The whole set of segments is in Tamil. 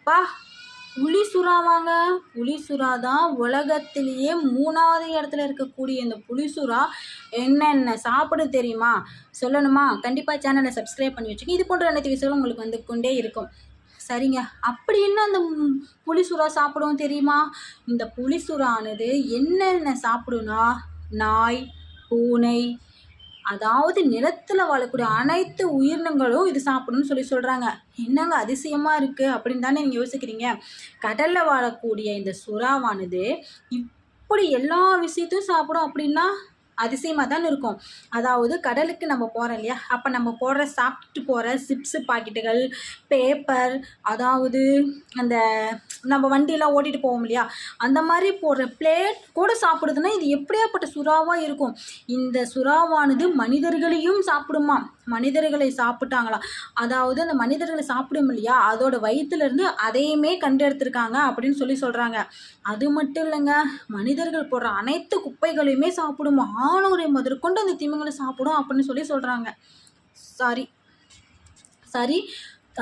பா புலி சுறாவாங்க. புலி சுறா தான் உலகத்திலேயே 3வது இடத்துல இருக்கக்கூடிய இந்த புலி சுறா என்னென்ன சாப்பிடும் தெரியுமா? சொல்லணுமா? கண்டிப்பாக சேனலை சப்ஸ்கிரைப் பண்ணி வச்சுக்கோங்க. இது போன்ற அனைத்து விஷயங்களும் உங்களுக்கு வந்து கொண்டே இருக்கும். சரிங்க. அப்படி என்ன அந்த புலி சுறா சாப்பிடும் தெரியுமா? இந்த புலி சுறானது என்னென்ன சாப்பிடும்னா, நாய், பூனை, அதாவது நிலத்தில் வாழக்கூடிய அனைத்து உயிரினங்களும் இது சாப்பிடும்னு சொல்கிறாங்க. என்னங்க அதிசயமாக இருக்குது அப்படின்னு தானே நீங்கள் யோசிக்கிறீங்க. கடலில் வாழக்கூடிய இந்த சுறாவானது இப்படி எல்லா விஷயத்தையும் சாப்பிடும் அப்படின்னா அதிசயமாக தான் இருக்கும். அதாவது கடலுக்கு நம்ம போகிறோம் இல்லையா, அப்போ நம்ம சாப்பிட்டு போகிற சிப்ஸு பாக்கெட்டுகள், பேப்பர், அதாவது அந்த நம்ம வண்டியெல்லாம் ஓட்டிகிட்டு போவோம் இல்லையா, அந்த மாதிரி போடுற பிளேட் கூட சாப்பிடுதுன்னா இது எப்படியாப்பட்ட சுறாவாக இருக்கும். இந்த சுறாவானது மனிதர்களையும் சாப்பிடுமா. மனிதர்களை சாப்பிட்டாங்களாம். அதாவது அந்த மனிதர்களை சாப்பிடும் இல்லையா, அதோட வயிற்றுலேருந்து அதையுமே கண்டெடுத்திருக்காங்க அப்படின்னு சொல்கிறாங்க. அது மட்டும் இல்லைங்க, மனிதர்கள் போடுற அனைத்து குப்பைகளையுமே சாப்பிடுமா. ஆணூரை முதற்கொண்டு அந்த திமிங்களை சாப்பிடும் அப்படின்னு சொல்கிறாங்க. சரி,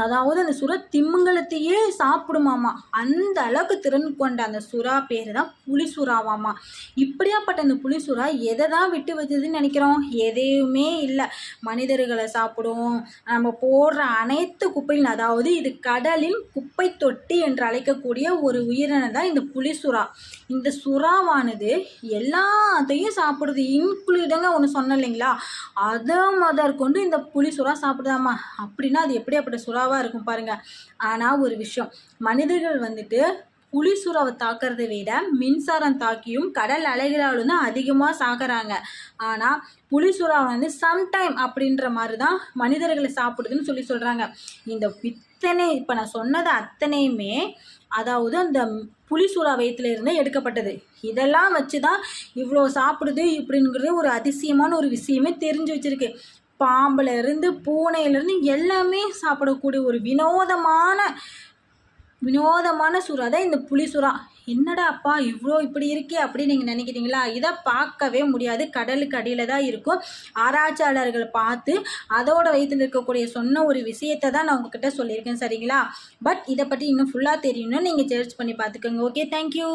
அதாவது அந்த சுறா திமிங்கலத்தையே சாப்பிடுமாமா. அந்த அளவுக்கு திறன் கொண்ட அந்த சுறா பேர் தான் புலி சுறாவாமா. இப்படியாப்பட்ட அந்த புலி சுறா எதை தான் விட்டு வச்சதுன்னு நினைக்கிறோம்? எதையுமே இல்லை. மனிதர்களை சாப்பிடும். நம்ம போடுற அனைத்து குப்பைகளும், அதாவது இது கடலின் குப்பை தொட்டி என்று அழைக்கக்கூடிய ஒரு உயிரினம் தான் இந்த புலி சுறா. இந்த சுறாவானது எல்லாத்தையும் சாப்பிடுது. இன்க்ளூடங்க ஒன்று சொன்னேன் இல்லைங்களா, அதை முதற்கொண்டு இந்த புலி சுறா சாப்பிடுதாமா. அப்படின்னா அது எப்படியாப்பட்ட சுறாவாக இருக்கும் பாருங்க. ஆனால் ஒரு விஷயம், மனிதர்கள் வந்துட்டு புலி சுறாவை தாக்கிறதை விட மின்சாரம் தாக்கியும் கடல் அலைகளாலும் தான் அதிகமாக சாகிறாங்க. ஆனால் புலி சுறா வந்து சம்டைம் அப்படின்ற மாதிரி தான் மனிதர்களை சாப்பிடுதுன்னு சொல்கிறாங்க. இந்த இப்போ நான் சொன்னது அத்தனையுமே அதாவது அந்த புலி சுறா வயிற்றுல இருந்து எடுக்கப்பட்டது. இதெல்லாம் வச்சு தான் இவ்வளோ சாப்பிடுது இப்படிங்கிறது ஒரு அதிசயமான ஒரு விஷயமே தெரிஞ்சு வச்சுருக்கு. பாம்புலேருந்து பூனையிலேருந்து எல்லாமே சாப்பிடக்கூடிய ஒரு வினோதமான சுறா தான் இந்த புலி சுறா. என்னடா அப்பா இவ்வளோ இப்படி இருக்கே அப்படின்னு நீங்கள் நினைக்கிறீங்களா? இதை பார்க்கவே முடியாது. கடலுக்கு அடியில் தான் இருக்கும். ஆராய்ச்சியாளர்கள் பார்த்து அதோட வயிற்றில் இருக்கக்கூடிய சொன்ன ஒரு விஷயத்தை தான் நான் உங்ககிட்ட சொல்லியிருக்கேன். சரிங்களா? பட் இதை பற்றி இன்னும் ஃபுல்லாக தெரியணும்னு நீங்கள் சர்ச் பண்ணி பார்த்துக்கோங்க. Okay, thank you.